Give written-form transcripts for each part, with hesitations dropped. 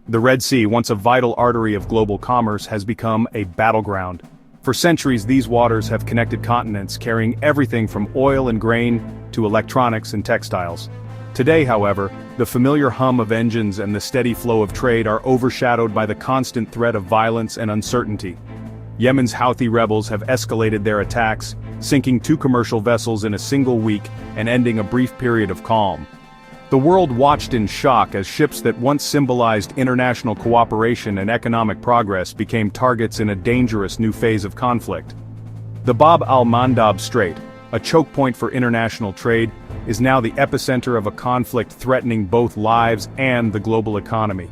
The Red Sea, once a vital artery of global commerce, has become a battleground. For centuries, these waters have connected continents, carrying everything from oil and grain to electronics and textiles. Today, however, the familiar hum of engines and the steady flow of trade are overshadowed by the constant threat of violence and uncertainty. Yemen's Houthi rebels have escalated their attacks, sinking 2 commercial vessels in a single week and ending a brief period of calm. The world watched in shock as ships that once symbolized international cooperation and economic progress became targets in a dangerous new phase of conflict. The Bab al-Mandab Strait, a choke point for international trade, is now the epicenter of a conflict threatening both lives and the global economy.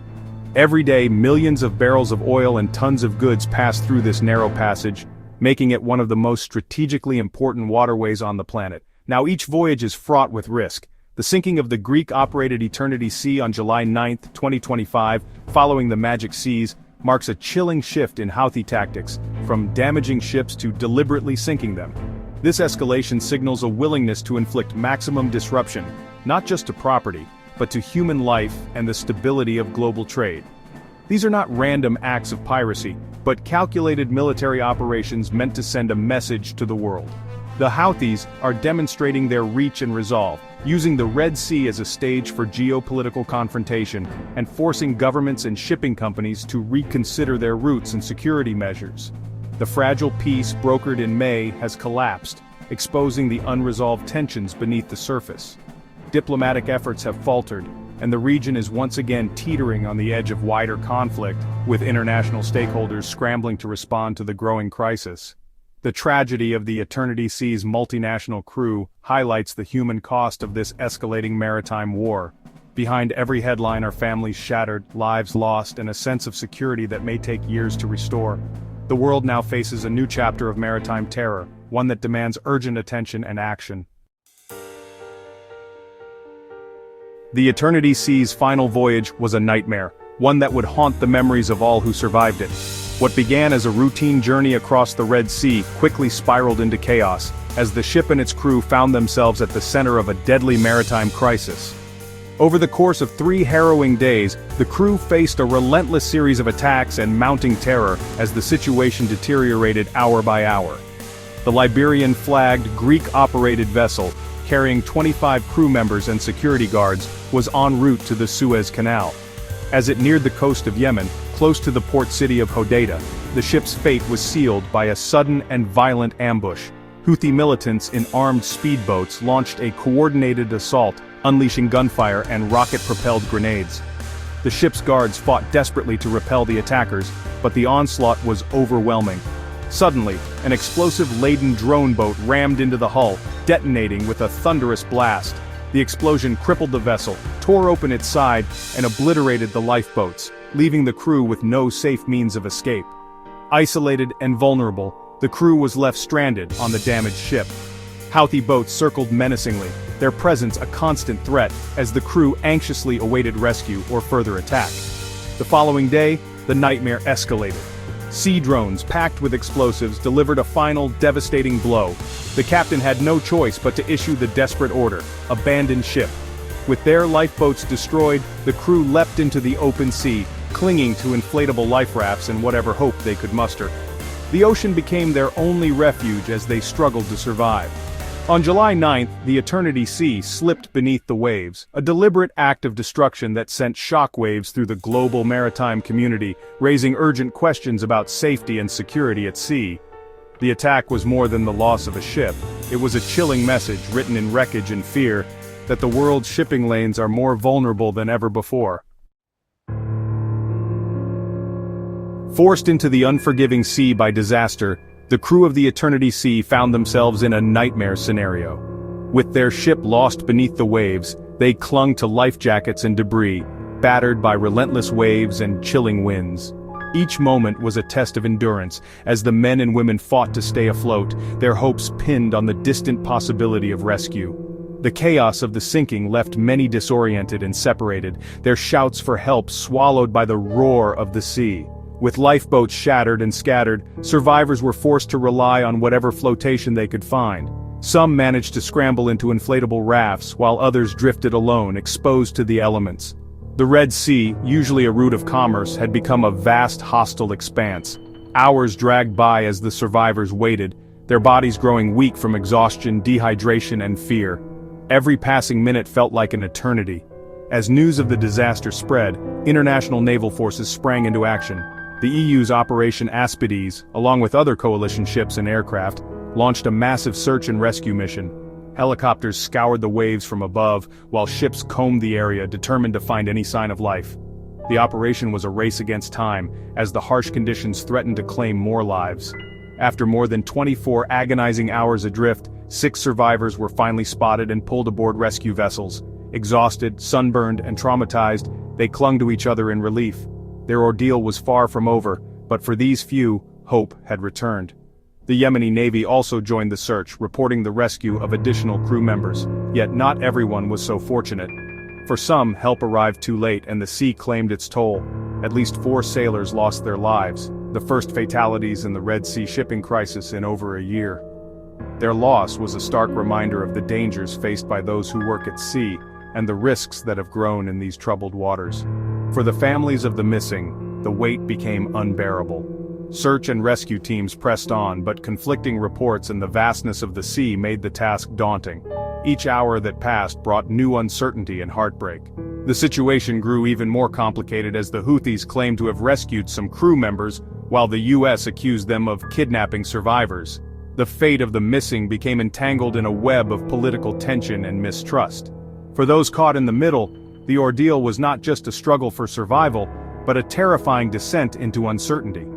Every day, millions of barrels of oil and tons of goods pass through this narrow passage, making it one of the most strategically important waterways on the planet. Now, each voyage is fraught with risk. The sinking of the Greek-operated Eternity Sea on July 9, 2025, following the Magic Seas, marks a chilling shift in Houthi tactics, from damaging ships to deliberately sinking them. This escalation signals a willingness to inflict maximum disruption, not just to property, but to human life and the stability of global trade. These are not random acts of piracy, but calculated military operations meant to send a message to the world. The Houthis are demonstrating their reach and resolve, using the Red Sea as a stage for geopolitical confrontation, and forcing governments and shipping companies to reconsider their routes and security measures. The fragile peace brokered in May has collapsed, exposing the unresolved tensions beneath the surface. Diplomatic efforts have faltered, and the region is once again teetering on the edge of wider conflict, with international stakeholders scrambling to respond to the growing crisis. The tragedy of the Eternity Sea's multinational crew highlights the human cost of this escalating maritime war. Behind every headline are families shattered, lives lost, and a sense of security that may take years to restore. The world now faces a new chapter of maritime terror, one that demands urgent attention and action. The Eternity Sea's final voyage was a nightmare, one that would haunt the memories of all who survived it. What began as a routine journey across the Red Sea quickly spiraled into chaos, as the ship and its crew found themselves at the center of a deadly maritime crisis. Over the course of 3 harrowing days, the crew faced a relentless series of attacks and mounting terror as the situation deteriorated hour by hour. The Liberian-flagged, Greek-operated vessel, carrying 25 crew members and security guards, was en route to the Suez Canal. As it neared the coast of Yemen, close to the port city of Hodeidah, the ship's fate was sealed by a sudden and violent ambush. Houthi militants in armed speedboats launched a coordinated assault, unleashing gunfire and rocket-propelled grenades. The ship's guards fought desperately to repel the attackers, but the onslaught was overwhelming. Suddenly, an explosive-laden drone boat rammed into the hull, detonating with a thunderous blast. The explosion crippled the vessel, tore open its side, and obliterated the lifeboats, leaving the crew with no safe means of escape. Isolated and vulnerable, the crew was left stranded on the damaged ship. Houthi boats circled menacingly, their presence a constant threat as the crew anxiously awaited rescue or further attack. The following day, the nightmare escalated. Sea drones packed with explosives delivered a final devastating blow. The captain had no choice but to issue the desperate order: abandon ship. With their lifeboats destroyed, the crew leapt into the open sea, clinging to inflatable life rafts and whatever hope they could muster. The ocean became their only refuge as they struggled to survive. On July 9th, the Eternity Sea slipped beneath the waves, a deliberate act of destruction that sent shockwaves through the global maritime community, raising urgent questions about safety and security at sea. The attack was more than the loss of a ship. It was a chilling message written in wreckage and fear, that the world's shipping lanes are more vulnerable than ever before. Forced into the unforgiving sea by disaster, the crew of the Eternity Sea found themselves in a nightmare scenario. With their ship lost beneath the waves, they clung to life jackets and debris, battered by relentless waves and chilling winds. Each moment was a test of endurance, as the men and women fought to stay afloat, their hopes pinned on the distant possibility of rescue. The chaos of the sinking left many disoriented and separated, their shouts for help swallowed by the roar of the sea. With lifeboats shattered and scattered, survivors were forced to rely on whatever flotation they could find. Some managed to scramble into inflatable rafts, while others drifted alone, exposed to the elements. The Red Sea, usually a route of commerce, had become a vast hostile expanse. Hours dragged by as the survivors waited, their bodies growing weak from exhaustion, dehydration, and fear. Every passing minute felt like an eternity. As news of the disaster spread, international naval forces sprang into action. The EU's Operation Aspides, along with other coalition ships and aircraft, launched a massive search and rescue mission. Helicopters scoured the waves from above, while ships combed the area, determined to find any sign of life. The operation was a race against time, as the harsh conditions threatened to claim more lives. After more than 24 agonizing hours adrift, 6 survivors were finally spotted and pulled aboard rescue vessels. Exhausted, sunburned, and traumatized, they clung to each other in relief. Their ordeal was far from over, but for these few, hope had returned. The Yemeni Navy also joined the search, reporting the rescue of additional crew members, yet not everyone was so fortunate. For some, help arrived too late and the sea claimed its toll. At least 4 sailors lost their lives, the first fatalities in the Red Sea shipping crisis in over a year. Their loss was a stark reminder of the dangers faced by those who work at sea, and the risks that have grown in these troubled waters. For the families of the missing, the weight became unbearable. Search and rescue teams pressed on, but conflicting reports and the vastness of the sea made the task daunting. Each hour that passed brought new uncertainty and heartbreak. The situation grew even more complicated as the Houthis claimed to have rescued some crew members, while the US accused them of kidnapping survivors. The fate of the missing became entangled in a web of political tension and mistrust. For those caught in the middle, the ordeal was not just a struggle for survival, but a terrifying descent into uncertainty.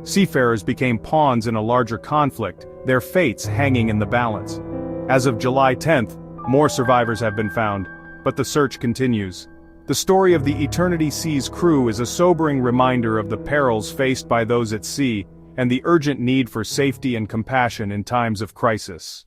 Seafarers became pawns in a larger conflict, their fates hanging in the balance. As of July 10th, more survivors have been found, but the search continues. The story of the Eternity Sea's crew is a sobering reminder of the perils faced by those at sea, and the urgent need for safety and compassion in times of crisis.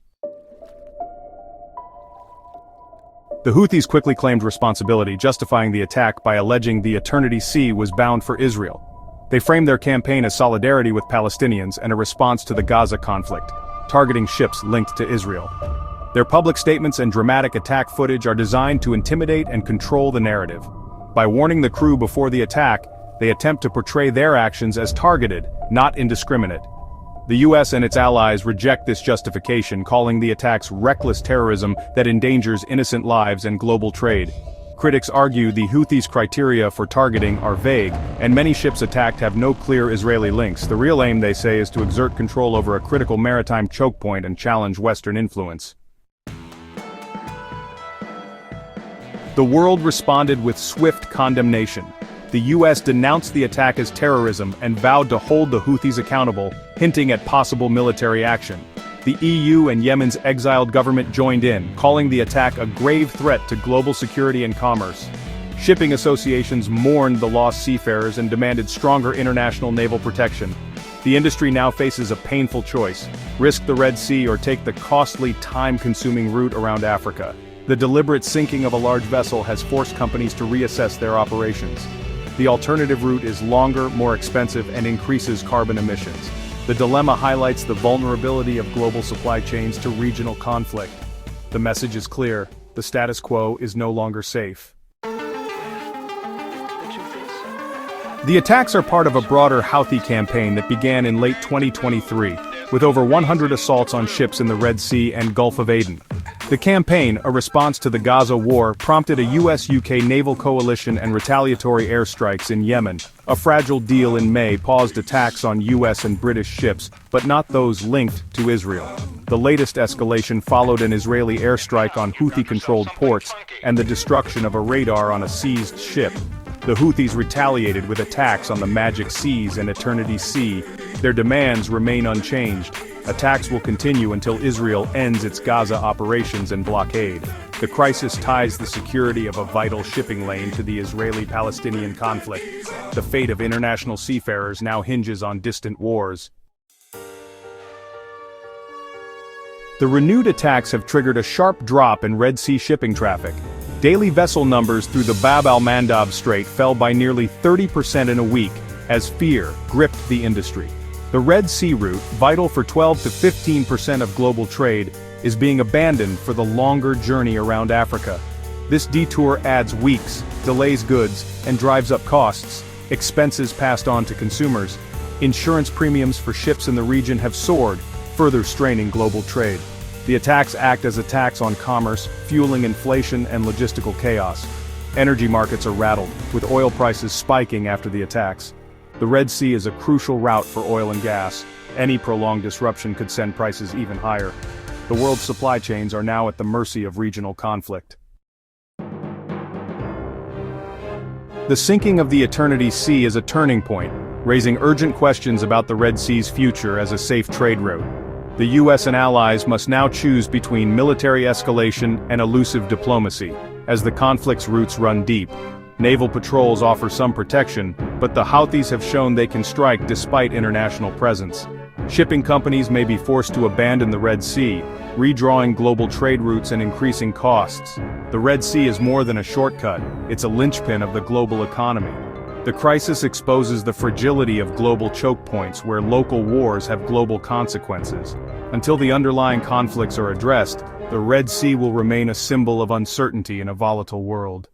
The Houthis quickly claimed responsibility, justifying the attack by alleging the Eternity Sea was bound for Israel. They framed their campaign as solidarity with Palestinians and a response to the Gaza conflict, targeting ships linked to Israel. Their public statements and dramatic attack footage are designed to intimidate and control the narrative. By warning the crew before the attack, they attempt to portray their actions as targeted, not indiscriminate. The US and its allies reject this justification, calling the attacks reckless terrorism that endangers innocent lives and global trade. Critics argue the Houthis' criteria for targeting are vague, and many ships attacked have no clear Israeli links. The real aim, they say, is to exert control over a critical maritime choke point and challenge Western influence. The world responded with swift condemnation. The US denounced the attack as terrorism and vowed to hold the Houthis accountable, hinting at possible military action. The EU and Yemen's exiled government joined in, calling the attack a grave threat to global security and commerce. Shipping associations mourned the lost seafarers and demanded stronger international naval protection. The industry now faces a painful choice: risk the Red Sea or take the costly, time-consuming route around Africa. The deliberate sinking of a large vessel has forced companies to reassess their operations. The alternative route is longer, more expensive, and increases carbon emissions. The dilemma highlights the vulnerability of global supply chains to regional conflict. The message is clear: the status quo is no longer safe. The attacks are part of a broader Houthi campaign that began in late 2023, with over 100 assaults on ships in the Red Sea and Gulf of Aden. The campaign, a response to the Gaza war, prompted a US-UK naval coalition and retaliatory airstrikes in Yemen. A fragile deal in May paused attacks on US and British ships, but not those linked to Israel. The latest escalation followed an Israeli airstrike on Houthi-controlled ports and the destruction of a radar on a seized ship. The Houthis retaliated with attacks on the Magic Seas and Eternity Sea. Their demands remain unchanged. Attacks will continue until Israel ends its Gaza operations and blockade. The crisis ties the security of a vital shipping lane to the Israeli-Palestinian conflict. The fate of international seafarers now hinges on distant wars. The renewed attacks have triggered a sharp drop in Red Sea shipping traffic. Daily vessel numbers through the Bab al-Mandab Strait fell by nearly 30% in a week, as fear gripped the industry. The Red Sea route, vital for 12 to 15% of global trade, is being abandoned for the longer journey around Africa. This detour adds weeks, delays goods, and drives up costs, expenses passed on to consumers. Insurance premiums for ships in the region have soared, further straining global trade. The attacks act as a tax on commerce, fueling inflation and logistical chaos. Energy markets are rattled, with oil prices spiking after the attacks. The Red Sea is a crucial route for oil and gas. Any prolonged disruption could send prices even higher. The world's supply chains are now at the mercy of regional conflict. The sinking of the Eternity Sea is a turning point, raising urgent questions about the Red Sea's future as a safe trade route. The US and allies must now choose between military escalation and elusive diplomacy, as the conflict's roots run deep. Naval patrols offer some protection, but the Houthis have shown they can strike despite international presence. Shipping companies may be forced to abandon the Red Sea, redrawing global trade routes and increasing costs. The Red Sea is more than a shortcut, it's a linchpin of the global economy. The crisis exposes the fragility of global choke points where local wars have global consequences. Until the underlying conflicts are addressed, the Red Sea will remain a symbol of uncertainty in a volatile world.